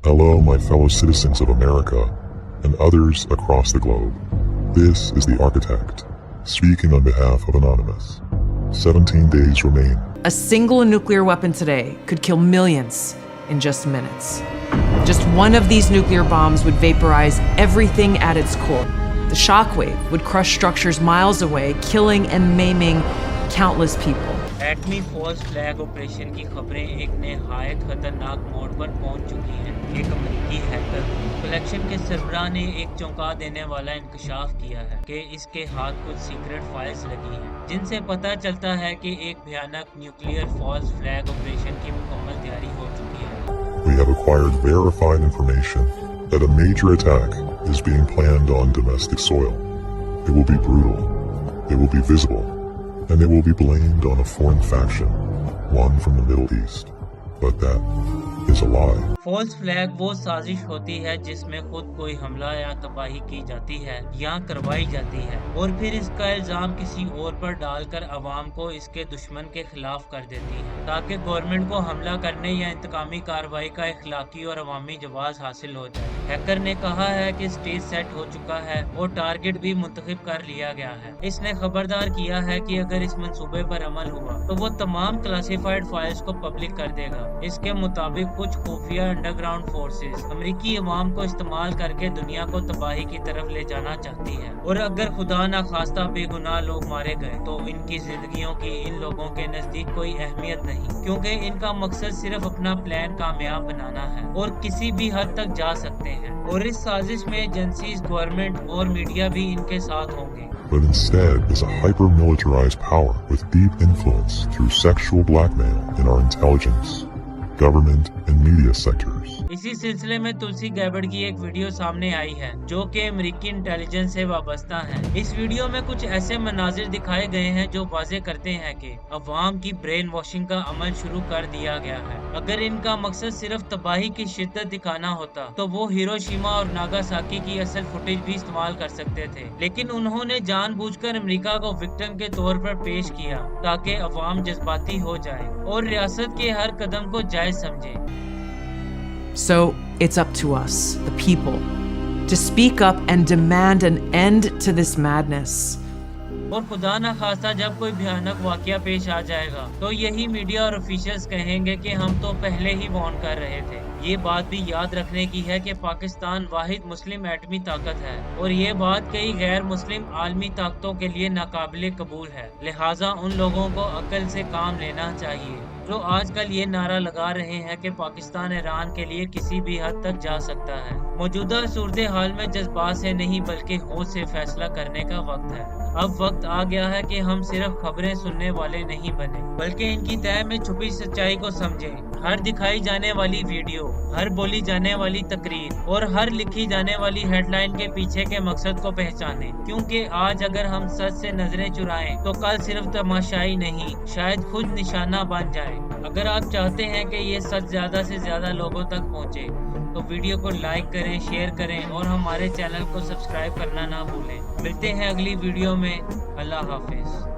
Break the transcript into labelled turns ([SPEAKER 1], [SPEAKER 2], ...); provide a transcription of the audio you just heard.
[SPEAKER 1] Hello, my fellow citizens of America and others across the globe. This is the Architect, speaking on behalf of Anonymous. 17 days remain.
[SPEAKER 2] A single nuclear weapon today could kill millions in just minutes. Just one of these nuclear bombs would vaporize everything at its core. The shockwave would crush structures miles away, killing and maiming countless people.
[SPEAKER 3] एटमी false flag operation की खबरें एक नहायत खतरनाक मोड़ पर पहुंच चुकी हैं। एक अमेरिकी हैकर कलेक्शन के सरबराह ने एक चौंका देने वाला इंकशाफ किया है कि इसके हाथ कुछ सीक्रेट फाइल्स लगी हैं, जिनसे पता चलता है कि एक भयानक न्यूक्लियर फॉल्स फ्लैग ऑपरेशन की मुकम्मल तैयारी हो चुकी है।
[SPEAKER 1] We have acquired verified information that a major attack is being planned on domestic soil. It will be brutal, it will be visible, and it will be blamed on a foreign faction, one from the Middle East. But that is a lie.
[SPEAKER 3] False flag वो साजिश होती है जिसमें खुद कोई हमला या तबाही की जाती है या करवाई जाती है और फिर इसका इल्जाम किसी और पर डालकर अवाम को इसके दुश्मन के खिलाफ कर देती है, ताकि गवर्नमेंट को हमला करने या इंतकामी कार्रवाई का इखलाकी और अवामी जवाब हासिल हो जाए। हैकर ने कहा है कि स्टेज सेट हो चुका है और टारगेट भी मुंतखब कर लिया गया है। इसने खबरदार किया है कि अगर इस मंसूबे पर अमल हुआ तो वो तमाम क्लासिफाइड फाइल्स को पब्लिक कर देगा। इसके मुताबिक कुछ खुफिया अंडरग्राउंड फोर्सेस अमेरिकी अवाम को इस्तेमाल करके दुनिया को तबाही की तरफ ले जाना चाहती है, और अगर खुदा न खास्ता बेगुनाह लोग मारे गए तो इनकी जिंदगियों की इन लोगों के नजदीक कोई अहमियत नहीं, क्योंकि इनका मकसद सिर्फ अपना प्लान कामयाब बनाना है और किसी भी हद तक जा सकते हैं। और इस साजिश में एजेंसीज, गवर्नमेंट और मीडिया भी इनके साथ होंगे।
[SPEAKER 1] But instead is a hyper-militarized power with deep influence through sexual blackmail in our intelligence, government and media sectors.
[SPEAKER 3] इसी सिलसिले में तुलसी गैबर्ड की एक वीडियो सामने आई है जो कि अमेरिकी इंटेलिजेंस से वाबस्ता है। इस वीडियो में कुछ ऐसे मनाजिर दिखाए गए हैं जो वाज़े करते हैं कि अवाम की ब्रेन वॉशिंग का अमल शुरू कर दिया गया है। अगर इनका मकसद सिर्फ तबाही की शिद्दत दिखाना होता तो वो हिरोशिमा और नागासाकी की असल फुटेज भी इस्तेमाल कर सकते थे, लेकिन उन्होंने जानबूझकर अमेरिका को विक्टिम के तौर पर पेश किया ताकि अवाम जज्बाती हो जाए और रियासत के हर कदम को जायज समझे।
[SPEAKER 2] So it's up to us, the people, to speak up and demand an end to this madness.
[SPEAKER 3] और खुदा न खास्ता जब कोई भयानक वाकया पेश आ जाएगा तो यही मीडिया और ऑफिशियल्स कहेंगे कि हम तो पहले ही वार्न कर रहे थे। ये बात भी याद रखने की है कि पाकिस्तान वाहिद मुस्लिम एटमी ताकत है और ये बात कई गैर मुस्लिम आलमी ताकतों के लिए नाकाबिले कबूल है। लिहाजा उन लोगों को अक्ल से काम लेना चाहिए जो आजकल ये नारा लगा रहे हैं कि पाकिस्तान ईरान के लिए किसी भी हद तक जा सकता है। मौजूदा सूरत हाल में जज्बात से नहीं बल्कि होश से फैसला करने का वक्त है। अब वक्त आ गया है कि हम सिर्फ खबरें सुनने वाले नहीं बने, बल्कि इनकी तह में छुपी सच्चाई को समझें। हर दिखाई जाने वाली वीडियो, हर बोली जाने वाली तकरीर और हर लिखी जाने वाली हेडलाइन के पीछे के मकसद को पहचानें, क्योंकि आज अगर हम सच से नजरें चुराएं तो कल सिर्फ तमाशाई नहीं, शायद खुद निशाना बन जाए। अगर आप चाहते हैं कि ये सच ज्यादा से ज्यादा लोगों तक पहुंचे तो वीडियो को लाइक करें, शेयर करें और हमारे चैनल को सब्सक्राइब करना ना भूलें। मिलते हैं अगली वीडियो में। अल्लाह हाफिज।